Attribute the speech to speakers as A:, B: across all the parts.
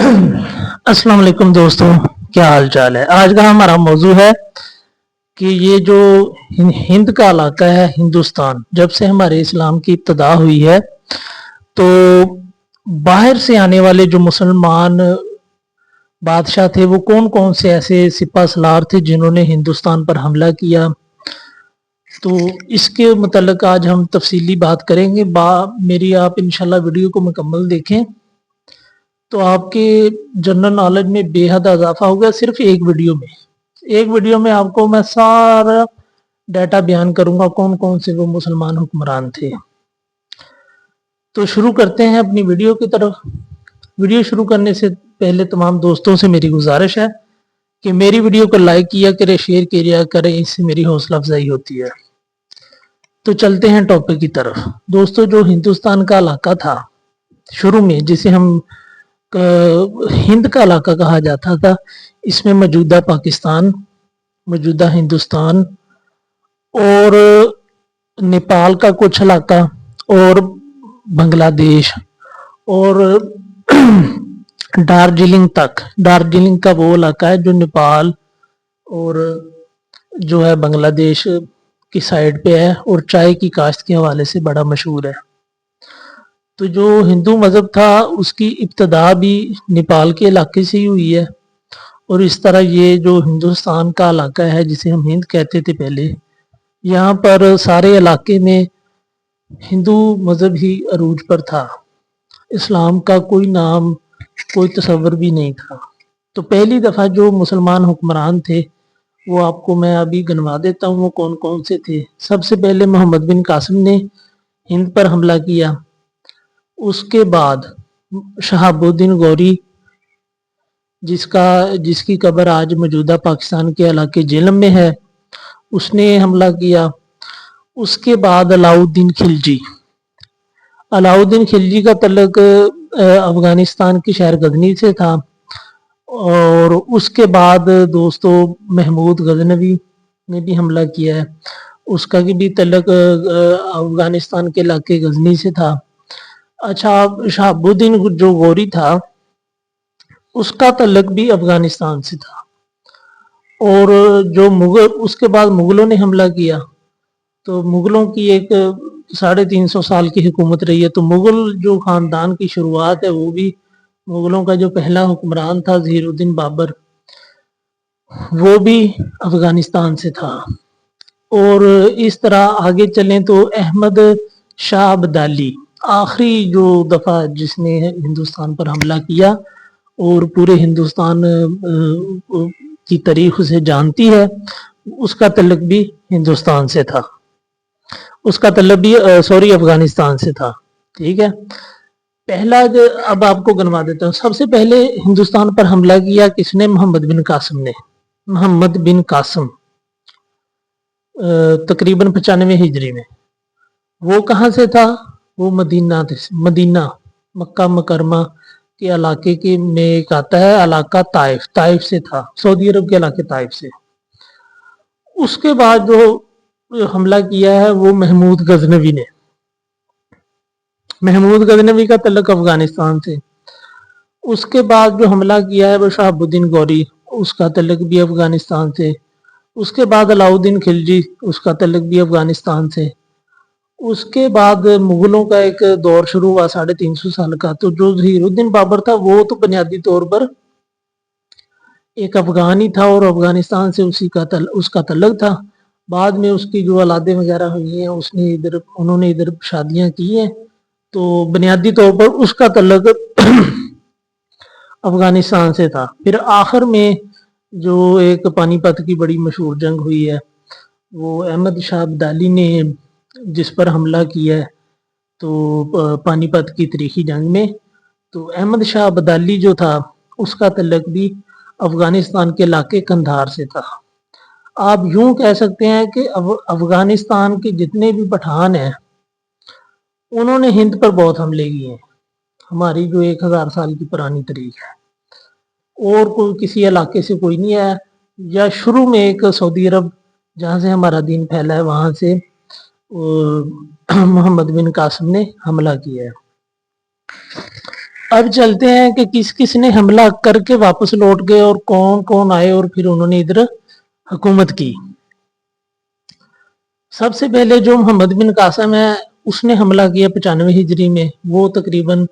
A: अस्सलाम वालेकुम दोस्तों, क्या हाल चाल है। आज का हमारा मौजू है कि ये जो हिंद का इलाका है, हिंदुस्तान, जब से हमारे इस्लाम की इब्तदा हुई है तो बाहर से आने वाले जो मुसलमान बादशाह थे वो कौन कौन से ऐसे सिपा सलार थे जिन्होंने हिंदुस्तान पर हमला किया। तो इसके मतलब आज हम तफसीली बात करेंगे। मेरी आप इंशाल्लाह वीडियो को मुकम्मल देखें तो आपके जनरल नॉलेज में बेहद इजाफा होगा। सिर्फ एक वीडियो में आपको मैं सारा डाटा बयान करूंगा कौन कौन से वो मुसलमान हुक्मरान थे। तो शुरू करते हैं अपनी वीडियो की तरफ। वीडियो शुरू करने से पहले तमाम दोस्तों से मेरी गुजारिश है कि मेरी वीडियो को लाइक किया करें, शेयर किया करें, इससे मेरी हौसला अफजाई होती है। तो चलते हैं टॉपिक की तरफ। दोस्तों, जो हिंदुस्तान का इलाका था शुरू में, जिसे हम हिंद का इलाका कहा जाता था, इसमें मौजूदा पाकिस्तान, मौजूदा हिंदुस्तान और नेपाल का कुछ इलाका और बांग्लादेश और दार्जिलिंग का वो इलाका है जो नेपाल और जो है बांग्लादेश की साइड पे है और चाय की काश्त के हवाले से बड़ा मशहूर है। तो जो हिंदू मज़हब था उसकी इब्तदा भी नेपाल के इलाके से ही हुई है और इस तरह ये जो हिंदुस्तान का इलाका है जिसे हम हिंद कहते थे पहले, यहाँ पर सारे इलाके में हिंदू मज़हब ही अरूज पर था। इस्लाम का कोई नाम, कोई तस्वर भी नहीं था। तो पहली दफ़ा जो मुसलमान हुक्मरान थे वो आपको मैं अभी गिनवा देता हूँ वो कौन कौन से थे। सबसे पहले मोहम्मद बिन कासिम ने हिंद पर हमला किया। उसके बाद शहाबुद्दीन गौरी, जिसकी कब्र आज मौजूदा पाकिस्तान के इलाके जेलम में है, उसने हमला किया। उसके बाद अलाउद्दीन खिलजी का तल्लुक अफगानिस्तान के शहर गजनी से था। और उसके बाद दोस्तों महमूद गजनवी ने भी हमला किया है, उसका भी तल्लुक अफगानिस्तान के इलाके गजनी से था। अच्छा, शहाबुद्दीन जो गौरी था उसका तल्लुक भी अफगानिस्तान से था। और जो उसके बाद मुगलों ने हमला किया तो मुगलों की एक 350 साल की हुकूमत रही है। तो मुगल जो ख़ानदान की शुरुआत है वो भी, मुगलों का जो पहला हुक्मरान था ज़हीरुद्दीन बाबर, वो भी अफगानिस्तान से था। और इस तरह आगे चलें तो अहमद शाह अब्दाली, आखिरी जो दफ़ा जिसने हिंदुस्तान पर हमला किया और पूरे हिंदुस्तान की तारीख उसे जानती है, उसका तल्लुक भी हिंदुस्तान से था, उसका तल्लुक भी अफगानिस्तान से था। ठीक है, पहला अब आपको गिनवा देता हूँ। सबसे पहले हिंदुस्तान पर हमला किया किसने? मोहम्मद बिन कासिम ने। मोहम्मद बिन कासिम तकरीबन 95 हिजरी में। वो कहाँ से था? वो मदीना मक्का मुकरमा के इलाके के में एक आता है इलाका ताइफ से था, सऊदी अरब के इलाके ताइफ से। उसके बाद जो हमला किया है वो महमूद गजनवी का तल्लुक अफगानिस्तान से। उसके बाद जो हमला किया है वो शहाबुद्दीन गौरी, उसका तल्लुक भी अफगानिस्तान से। उसके बाद अलाउद्दीन खिलजी, उसका तल्लुक भी अफगानिस्तान से। उसके बाद मुगलों का एक दौर शुरू हुआ 350 साल का। तो जो ज़हीरुद्दीन बाबर था वो तो बुनियादी तौर पर एक अफगानी था और अफगानिस्तान से उसका तल्लुक था। बाद में उसकी जो औलादें वगैरह हुई हैं उन्होंने इधर शादियां की हैं। तो बुनियादी तौर पर उसका तल्लुक अफगानिस्तान से था। फिर आखिर में जो एक पानीपत की बड़ी मशहूर जंग हुई है वो अहमद शाह अब्दाली ने जिस पर हमला किया है, तो पानीपत की तारीखी जंग में, तो अहमद शाह अब्दाली जो था उसका तल्लुक भी अफगानिस्तान के इलाके कंधार से था। आप यूं कह सकते हैं कि अफगानिस्तान के जितने भी पठान हैं उन्होंने हिंद पर बहुत हमले किए हैं, हमारी जो 1000 साल की पुरानी तारीख है। और कोई किसी इलाके से कोई नहीं आया, या शुरू में एक सऊदी अरब जहाँ से हमारा दीन फैला है वहाँ से मोहम्मद बिन कासिम ने हमला किया है। अब चलते हैं कि किस किस ने हमला करके वापस लौट गए और कौन कौन आए और फिर उन्होंने इधर हुकूमत की। सबसे पहले जो मोहम्मद बिन कासिम है उसने हमला किया 95 हिजरी में। वो तकरीबन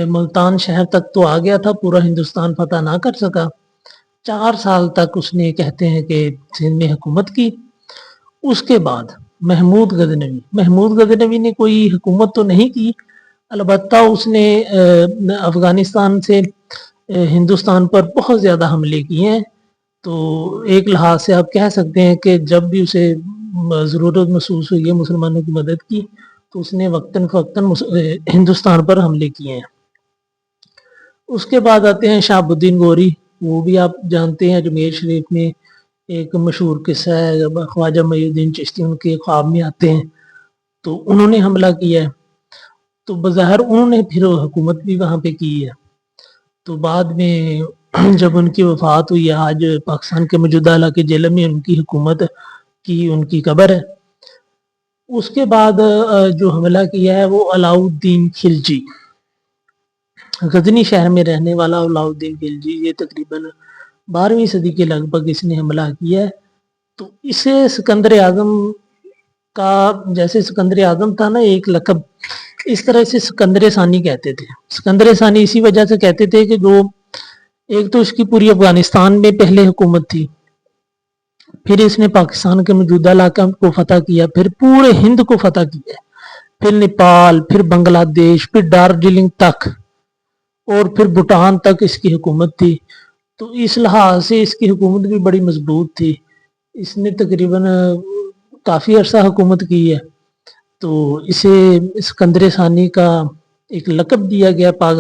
A: मुल्तान शहर तक तो आ गया था, पूरा हिंदुस्तान फतह ना कर सका। 4 साल तक उसने कहते हैं कि सिंध में हुकूमत की। उसके बाद महमूद गजनवी ने कोई हुकूमत तो नहीं की, अलबत्ता उसने अफगानिस्तान से हिंदुस्तान पर बहुत ज़्यादा हमले किए हैं। तो एक लिहाज से आप कह सकते हैं कि जब भी उसे ज़रूरत महसूस हुई है मुसलमानों की मदद की, तो उसने वक्तन फ़क्तन हिंदुस्तान पर हमले किए हैं। उसके बाद आते हैं शहाबुद्दीन गौरी, वो भी आप जानते हैं अजमेर शरीफ में एक मशहूर किस्सा है, जब ख्वाजा मुइनुद्दीन चिश्ती उनके ख्वाब में आते हैं तो उन्होंने हमला किया है। तो बज़ाहिर उन्होंने फिर हुकूमत भी वहाँ पे की है। तो बाद में जब उनकी वफात हुई है, आज पाकिस्तान के मौजूदा इलाके जेल में उनकी हुकूमत की उनकी कब्र है। उसके बाद जो हमला किया है वो अलाउद्दीन खिलजी, गजनी शहर में रहने वाला अलाउद्दीन खिलजी, ये तकरीबन 12वीं सदी के लगभग इसने हमला किया है। तो इसे सिकंदर आजम का, जैसे सिकंदर आजम था ना एक लकब, इस तरह से सिकंदर सानी कहते थे। सिकंदर सानी इसी वजह से कहते थे कि जो एक तो इसकी पूरी अफगानिस्तान में पहले हुकूमत थी, फिर इसने पाकिस्तान के मौजूदा इलाका को फतह किया, फिर पूरे हिंद को फतह किया, फिर नेपाल, फिर बांग्लादेश, फिर दार्जिलिंग तक और फिर भूटान तक इसकी हुकूमत थी। तो इस लिहाज से इसकी हुकूमत भी बड़ी मजबूत थी। इसने तकरीबन काफ़ी अरसा हुकूमत की है। तो इसे सिकंदर सानी का एक लकब दिया गया।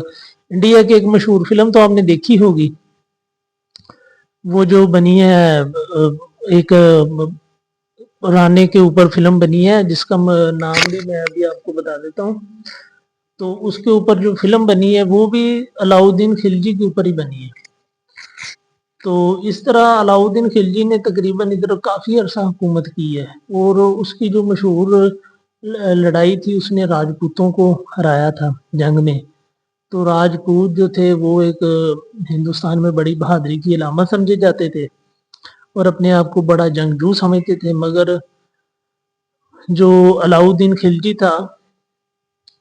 A: इंडिया की एक मशहूर फिल्म तो आपने देखी होगी, वो जो बनी है एक रानी के ऊपर फिल्म बनी है जिसका नाम भी मैं अभी आपको बता देता हूँ। तो उसके ऊपर जो फिल्म बनी है वो भी अलाउद्दीन खिलजी के ऊपर ही बनी है। तो इस तरह अलाउद्दीन खिलजी ने तकरीबन इधर काफ़ी अरसा हुकूमत की है और उसकी जो मशहूर लड़ाई थी उसने राजपूतों को हराया था जंग में। तो राजपूत जो थे वो एक हिंदुस्तान में बड़ी बहादुरी की अलामत समझे जाते थे और अपने आप को बड़ा जंगजू समझते थे। मगर जो अलाउद्दीन खिलजी था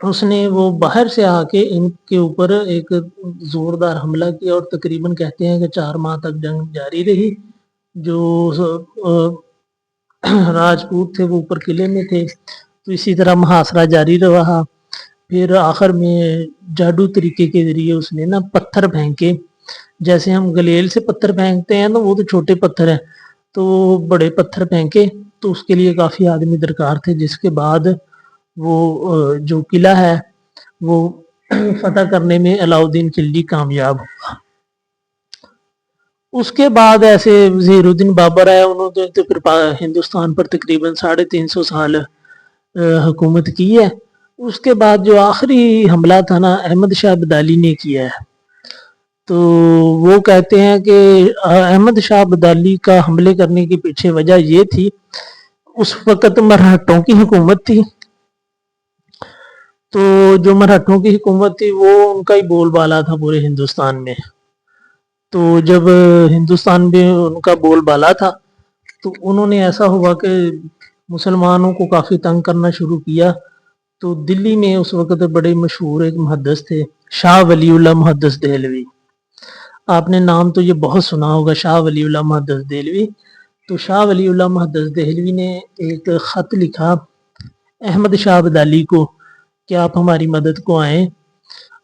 A: उसने वो बाहर से आके इनके ऊपर एक ज़ोरदार हमला किया और तकरीबन कहते हैं कि 4 माह तक जंग जारी रही। जो राजपूत थे वो ऊपर किले में थे, तो इसी तरह मुहासरा जारी रहा। फिर आखिर में जादू तरीके के ज़रिए उसने ना पत्थर फेंके, जैसे हम गलेल से पत्थर फेंकते हैं ना, वो तो छोटे पत्थर हैं, तो बड़े पत्थर फेंके। तो उसके लिए काफ़ी आदमी दरकार थे, जिसके बाद वो जो किला है वो फतह करने में अलाउद्दीन खिलजी कामयाब हुआ। उसके बाद ऐसे वज़ीरुद्दीन बाबर आया, उन्होंने तो फिर हिंदुस्तान पर तकरीबन 350 साल हुकूमत की है। उसके बाद जो आखिरी हमला था ना अहमद शाह अब्दाली ने किया है। तो वो कहते हैं कि अहमद शाह अब्दाली का हमले करने के पीछे वजह ये थी, उस वक़्त मराठों की हुकूमत थी। तो जो मराठों की हुकूमत थी वो उनका ही बोलबाला था पूरे हिंदुस्तान में। तो जब हिंदुस्तान में उनका बोलबाला था तो उन्होंने ऐसा हुआ कि मुसलमानों को काफ़ी तंग करना शुरू किया। तो दिल्ली में उस वक़्त बड़े मशहूर एक मुहद्दिस थे, शाह वलीउल्लाह मुहद्दिस देहलवी। आपने नाम तो ये बहुत सुना होगा, शाह वलीउल्लाह मुहद्दिस देहलवी। तो शाह वलीउल्लाह मुहद्दिस देहलवी ने एक ख़त लिखा अहमद शाह अब्दाली को कि आप हमारी मदद को आएँ।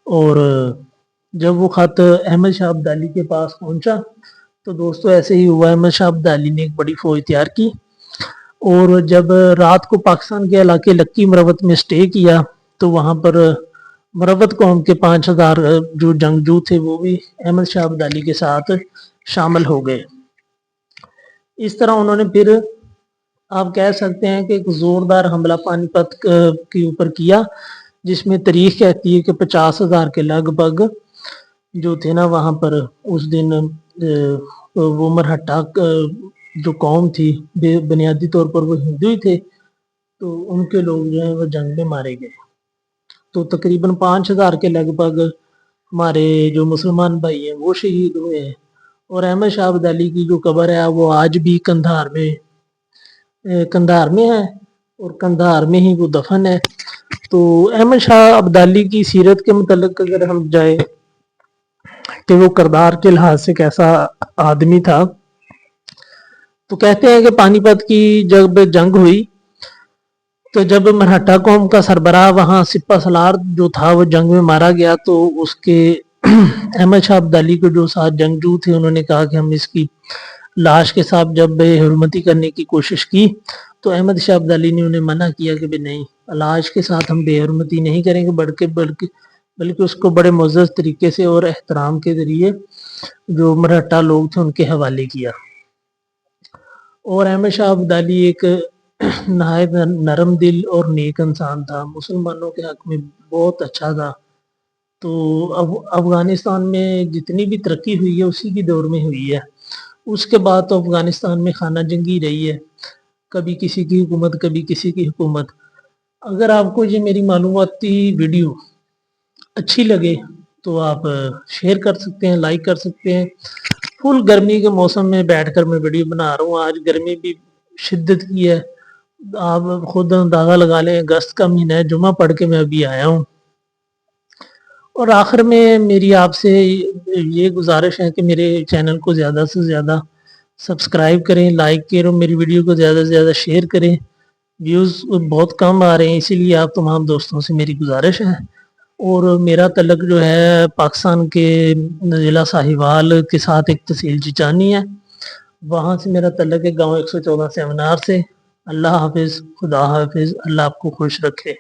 A: और जब वो ख़त अहमद शाह अब्दाली के पास पहुंचा तो दोस्तों ऐसे ही हुआ, अहमद शाह अब्दाली ने एक बड़ी फ़ौज तैयार की और जब रात को पाकिस्तान के इलाके लक्की मरवत में स्टे किया तो वहाँ पर मरवत कौम के 5000 जो जंगजू थे वो भी अहमद शाह अब्दाली के साथ शामिल हो गए। इस तरह उन्होंने फिर आप कह सकते हैं कि एक ज़ोरदार हमला पानीपत के ऊपर किया, जिसमें तारीख कहती है कि 50,000 के लगभग जो थे ना वहाँ पर उस दिन वो मरहट्टा जो कौम थी, बुनियादी तौर पर वो हिंदू ही थे, तो उनके लोग जो हैं वो जंग में मारे गए। तो तकरीबन 5000 के लगभग हमारे जो मुसलमान भाई हैं वो शहीद हुए हैं। और अहमद शाह अब्दाली की जो कब्र है वो आज भी कंधार में है और कंधार में ही वो दफन है। तो अहमद शाह अब्दाली की सीरत के मुतल्लिक अगर हम जाए कि वो किरदार के लिहाज से कैसा आदमी था, तो कहते हैं कि पानीपत की जब जंग हुई तो जब मराठा कौम का सरबराह वहाँ सिपा सलार जो था वो जंग में मारा गया, तो उसके अहमद शाह अब्दाली को जो साथ जंगजू थे उन्होंने कहा कि हम इसकी लाश के साथ जब बेहरमती करने की कोशिश की, तो अहमद शाह अब्दाली ने उन्हें मना किया कि नहीं, लाश के साथ हम बेहरमती नहीं करेंगे, बल्कि उसको बड़े मुअज़्ज़ज़ तरीके से और एहतराम के ज़रिए जो मराठा लोग थे उनके हवाले किया। और अहमद शाह अब्दाली एक नहायत नरम दिल और नेक इंसान था, मुसलमानों के हक में बहुत अच्छा था। तो अब अफ़गानिस्तान में जितनी भी तरक्की हुई है उसी की दौर में हुई है। उसके बाद तो अफ़गानिस्तान में खाना जंगी रही है, कभी किसी की हुकूमत कभी किसी की हुकूमत। अगर आपको ये मेरी मालूमाती वीडियो अच्छी लगे तो आप शेयर कर सकते हैं, लाइक कर सकते हैं। फुल गर्मी के मौसम में बैठकर मैं वीडियो बना रहा हूँ, आज गर्मी भी शिद्दत की है, आप खुद अंदाज़ा लगा लें, अगस्त का महीना है, जुमा पढ़ के मैं अभी आया हूँ। और आखिर में मेरी आपसे ये गुजारिश है कि मेरे चैनल को ज़्यादा से ज़्यादा सब्सक्राइब करें, लाइक करें, मेरी वीडियो को ज़्यादा से ज़्यादा शेयर करें। व्यूज़ बहुत कम आ रहे हैं, इसीलिए आप तमाम दोस्तों से मेरी गुजारिश है। और मेरा तल्लक जो है पाकिस्तान के ज़िला साहिवाल के साथ एक तहसील चिचानी है, वहाँ से मेरा तल्लक है गाँव 114 सेमिनार से। अल्लाह हाफिज़, खुदा हाफिज़, अल्लाह आपको खुश रखे।